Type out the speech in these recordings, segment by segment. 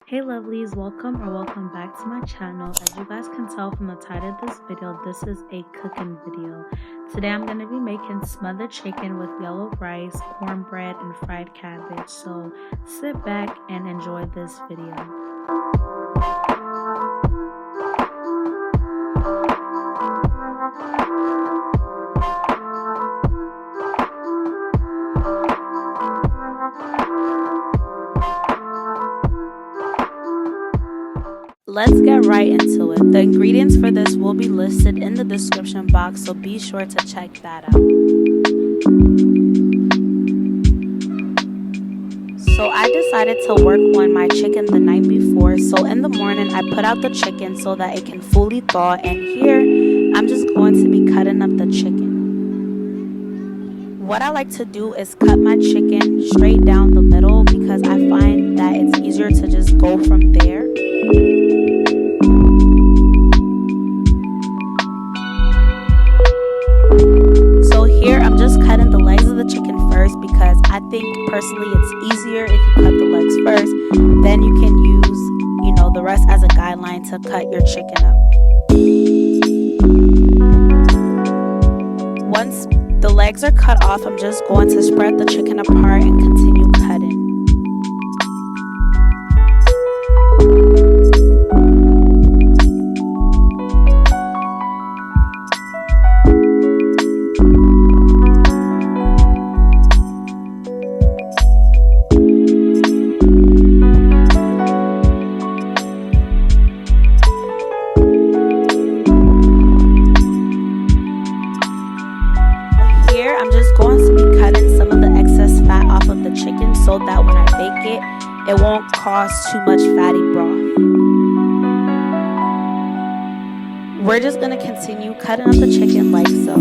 Hey lovelies, welcome back to my channel. As you guys can tell from the title of this video, this is a cooking video. Today I'm going to be making smothered chicken with yellow rice, cornbread, and fried cabbage. So sit back and enjoy this video. Let's get right into it. The ingredients for this will be listed in the description box, so be sure to check that out. So I decided to work on my chicken the night before. So in the morning I put out the chicken so that it can fully thaw, and here I'm just going to be cutting up the chicken. What I like to do is cut my chicken straight down the middle because I find that it's easier to just go from there. So here I'm just cutting the legs of the chicken first because I think personally it's easier if you cut the legs first. Then you can use, the rest as a guideline to cut your chicken up. Once the legs are cut off, I'm just going to spread the chicken apart and continue cutting. I'm just going to be cutting some of the excess fat off of the chicken so that when I bake it, it won't cause too much fatty broth. We're just going to continue cutting up the chicken like so.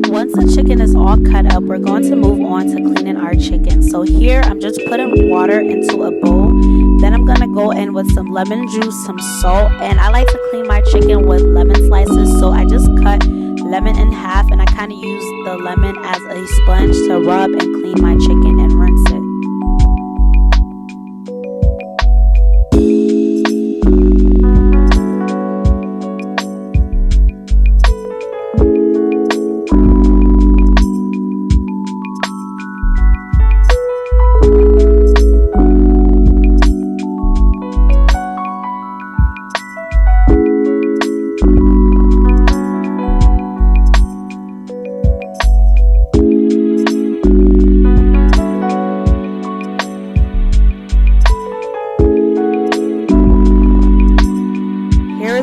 Once the chicken is all cut up, we're going to move on to cleaning our chicken. So here I'm just putting water into a bowl. Then I'm going to go in with some lemon juice, some salt, and I like to clean my chicken with lemon slices. So I just cut lemon in half and I kind of use the lemon as a sponge to rub and clean my chicken and rinse it.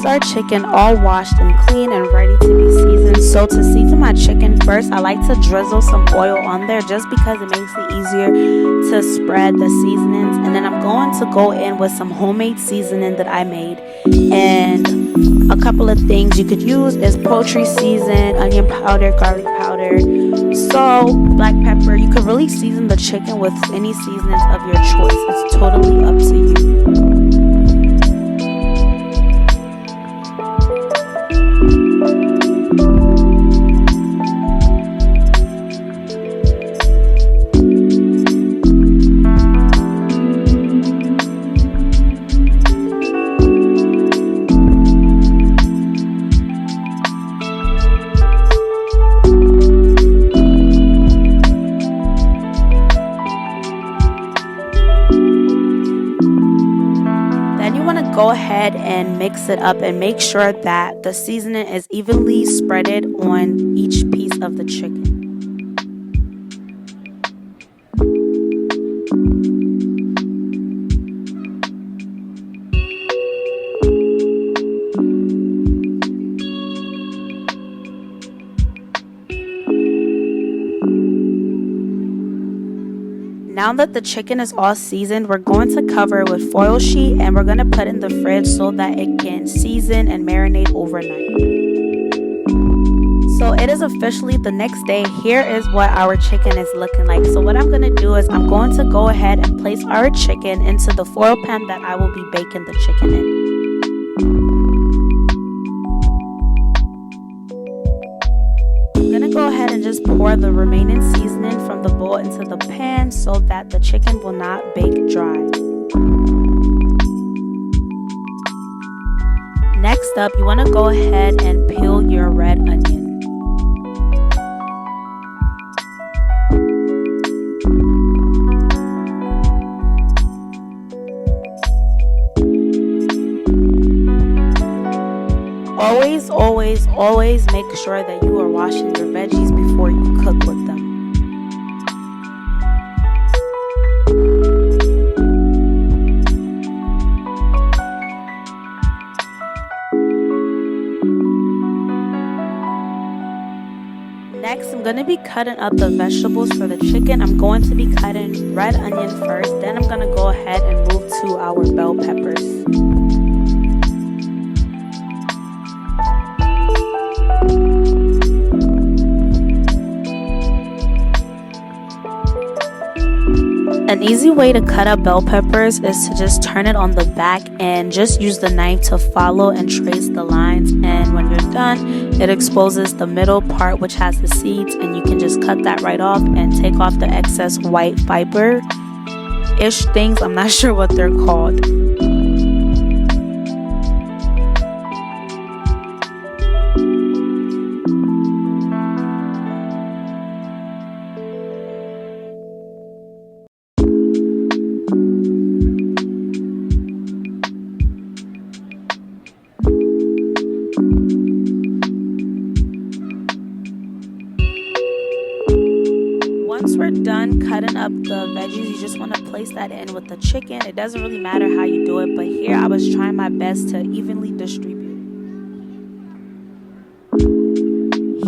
Our chicken all washed and clean and ready to be seasoned. So to season my chicken, first I like to drizzle some oil on there just because it makes it easier to spread the seasonings. And then I'm going to go in with some homemade seasoning that I made, and a couple of things you could use is poultry season, onion powder, garlic powder, salt, black pepper. You could really season the chicken with any seasonings of your choice. It's totally up to you. go ahead and mix it up and make sure that the seasoning is evenly spreaded on each piece of the chicken. Now that the chicken is all seasoned, we're going to cover it with foil sheet and we're going to put it in the fridge so that it can season and marinate overnight. So it is officially the next day. Here is what our chicken is looking like. So what I'm going to do is I'm going to go ahead and place our chicken into the foil pan that I will be baking the chicken in. Go ahead and just pour the remaining seasoning from the bowl into the pan so that the chicken will not bake dry. Next up, you want to go ahead and peel your red onion. Always make sure that you are washing your veggies before you cook with them. Next, I'm going to be cutting up the vegetables for the chicken. I'm going to be cutting red onion first, then I'm going to go ahead and move to our bell peppers. An easy way to cut up bell peppers is to just turn it on the back and just use the knife to follow and trace the lines, and when you're done it exposes the middle part which has the seeds, and you can just cut that right off and take off the excess white fiber-ish things. I'm not sure what they're called. Once we're done cutting up the veggies, you just want to place that in with the chicken. It doesn't really matter how you do it, but here I was trying my best to evenly distribute.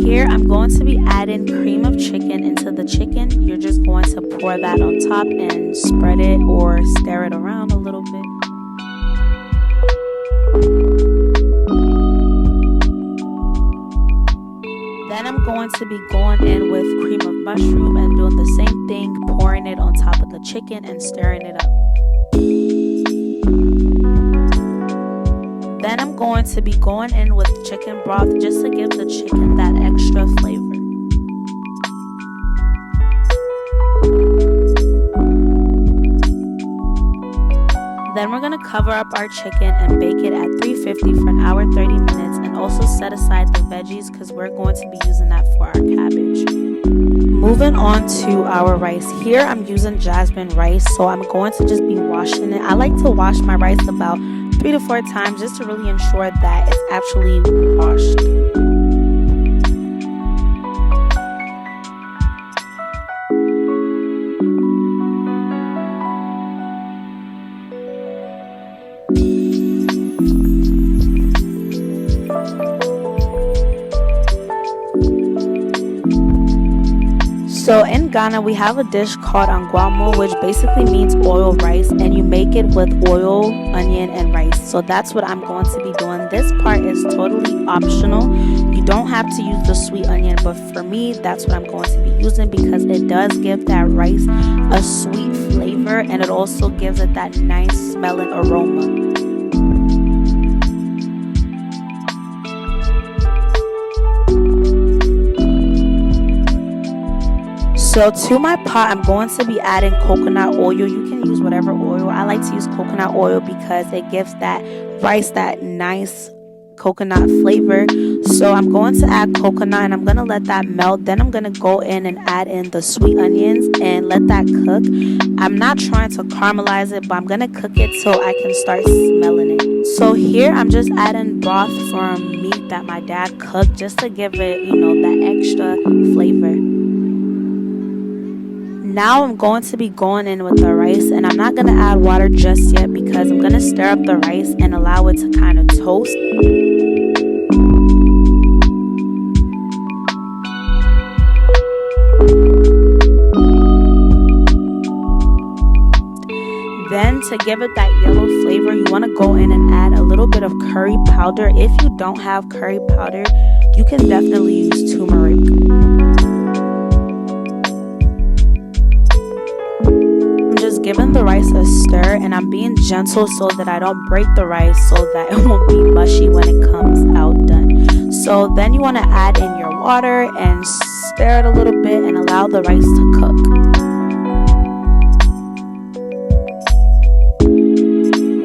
Here I'm going to be adding cream of chicken into the chicken. You're just going to pour that on top and spread it or stir it around a little bit. Then I'm going to be going in with cream of mushroom and doing the same thing, pouring it on top of the chicken and stirring it up. Then I'm going to be going in with chicken broth just to give the chicken that extra flavor. Then we're going to cover up our chicken and bake it at 350 for an hour 30 minutes, and also set aside the veggies because we're going to be using that for our cabbage. Moving on to our rice. Here I'm using Jasmine Rice, so I'm going to just be washing it. I like to wash my rice about 3 to 4 times just to really ensure that it's actually washed. So in Ghana, we have a dish called angwamo, which basically means oil rice, and you make it with oil, onion, and rice. So that's what I'm going to be doing. This part is totally optional. You don't have to use the sweet onion, but for me, that's what I'm going to be using because it does give that rice a sweet flavor, and it also gives it that nice smelling aroma. So to my pot, I'm going to be adding coconut oil. You can use whatever oil. I like to use coconut oil because it gives that rice that nice coconut flavor. So I'm going to add coconut and I'm going to let that melt. Then I'm going to go in and add in the sweet onions and let that cook. I'm not trying to caramelize it, but I'm going to cook it so I can start smelling it. So here I'm just adding broth from meat that my dad cooked just to give it, that extra flavor. Now I'm going to be going in with the rice, and I'm not going to add water just yet because I'm going to stir up the rice and allow it to kind of toast. Then to give it that yellow flavor, you want to go in and add a little bit of curry powder. If you don't have curry powder, you can definitely use turmeric. Giving the rice a stir, and I'm being gentle so that I don't break the rice, so that it won't be mushy when it comes out done. So then you want to add in your water and stir it a little bit and allow the rice to cook.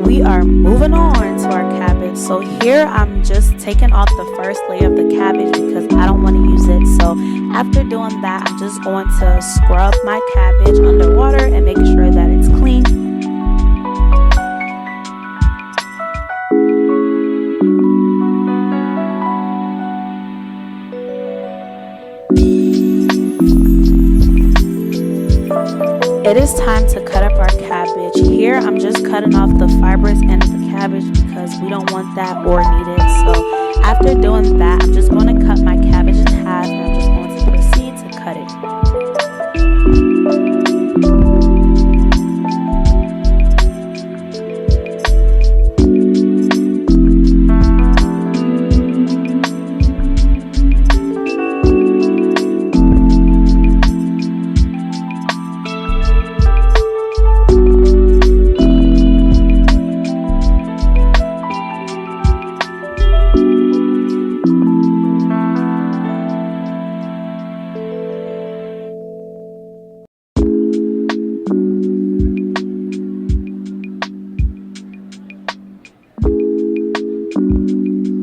We are moving on to our cabbage. So here I'm just taking off the first layer of the cabbage because I don't want to use it. So after doing that, I'm just going to scrub my cabbage under water and make sure that it's clean. It is time to cut up our cabbage. Here I'm just cutting off the fibrous end of the cabbage because we don't want that or need it. So after doing that, I'm just going to cut my cabbage in half and I'm just going to proceed to cut it.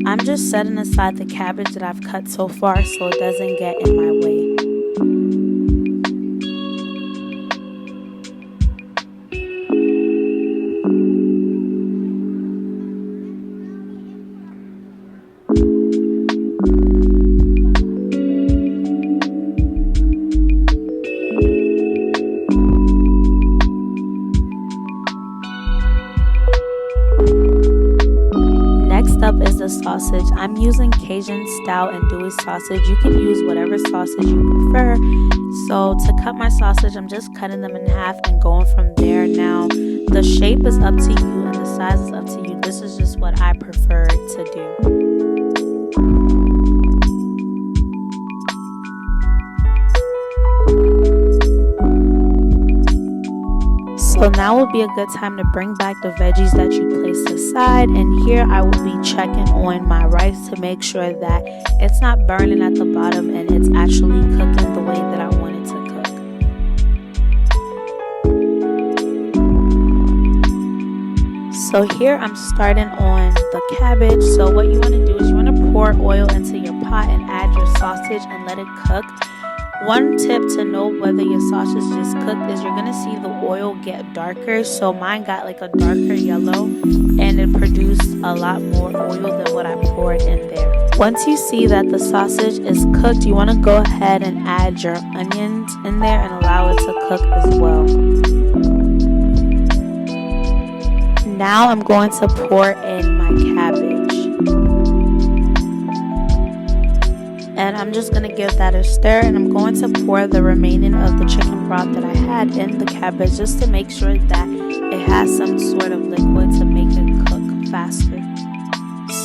I'm just setting aside the cabbage that I've cut so far so it doesn't get in my way. Up is the sausage. I'm using Cajun style andouille sausage. You can use whatever sausage you prefer. So to cut my sausage, I'm just cutting them in half and going from there. Now the shape is up to you and the size is up to you. This is just what I prefer to do. So now would be a good time to bring back the veggies that you placed aside, and here I will be checking on my rice to make sure that it's not burning at the bottom and it's actually cooking the way that I want it to cook. So here I'm starting on the cabbage. So what you want to do is you want to pour oil into your pot and add your sausage and let it cook. One tip to know whether your sausage is cooked is you're going to see the oil get darker. So mine got like a darker yellow and it produced a lot more oil than what I poured in there. Once you see that the sausage is cooked, you want to go ahead and add your onions in there and allow it to cook as well. Now I'm going to pour in my cabbage. And I'm just going to give that a stir, and I'm going to pour the remaining of the chicken broth that I had in the cabbage just to make sure that it has some sort of liquid to make it cook faster.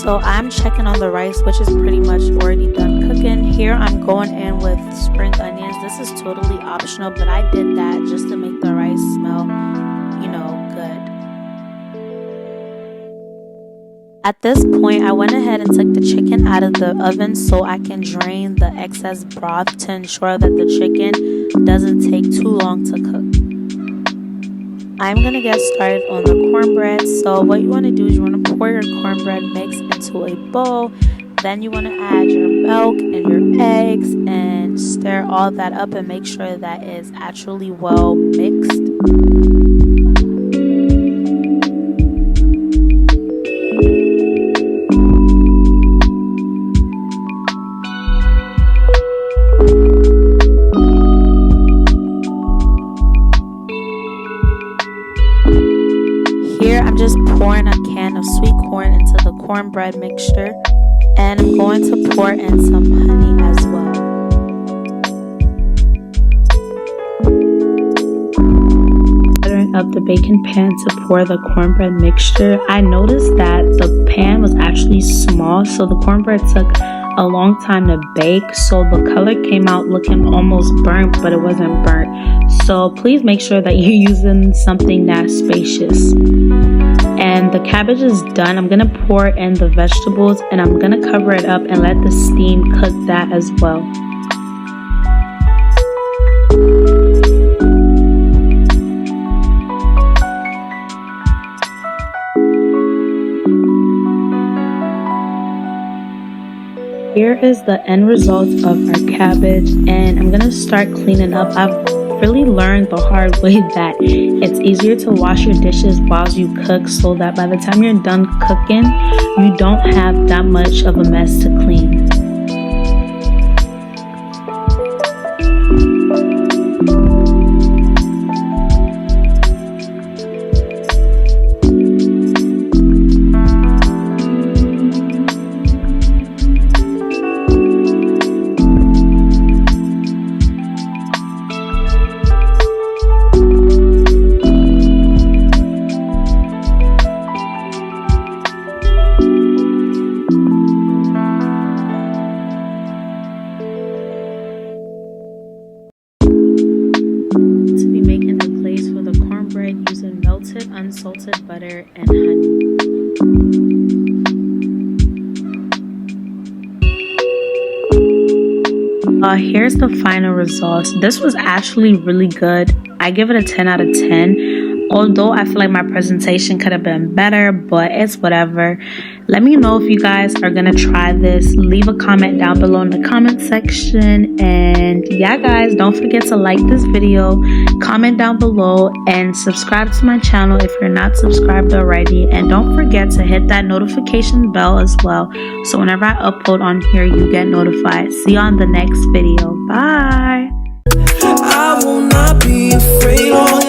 So I'm checking on the rice, which is pretty much already done cooking. Here I'm going in with spring onions. This is totally optional, but I did that just to make the rice smell, good. At this point, I went ahead and took the chicken out of the oven so I can drain the excess broth to ensure that the chicken doesn't take too long to cook. I'm going to get started on the cornbread. So what you want to do is you want to pour your cornbread mix into into a bowl. Then you want to add your milk and your eggs and stir all that up and make sure that it's actually well mixed. Here I'm just pouring a can of sweet corn into the cornbread mixture, and I'm going to pour in some honey as well. Buttering up the baking pan to pour the cornbread mixture. I noticed that the pan was actually small, so the cornbread took a long time to bake, so the color came out looking almost burnt, but it wasn't burnt. So please make sure that you're using something that's spacious. And the cabbage is done. I'm gonna pour in the vegetables and I'm gonna cover it up and let the steam cook that as well. Here is the end result of our cabbage, and I'm gonna start cleaning up. I've really learned the hard way that it's easier to wash your dishes while you cook, so that by the time you're done cooking, you don't have that much of a mess to clean. Using melted unsalted butter and honey. Here's the final results. This was actually really good. I give it a 10 out of 10. Although I feel like my presentation could have been better, but it's whatever. Let me know if you guys are gonna try this. Leave a comment down below in the comment section. And yeah, guys, don't forget to like this video, comment down below, and subscribe to my channel if you're not subscribed already. And don't forget to hit that notification bell as well, so whenever I upload on here, you get notified. See you on the next video. Bye. I will not be afraid.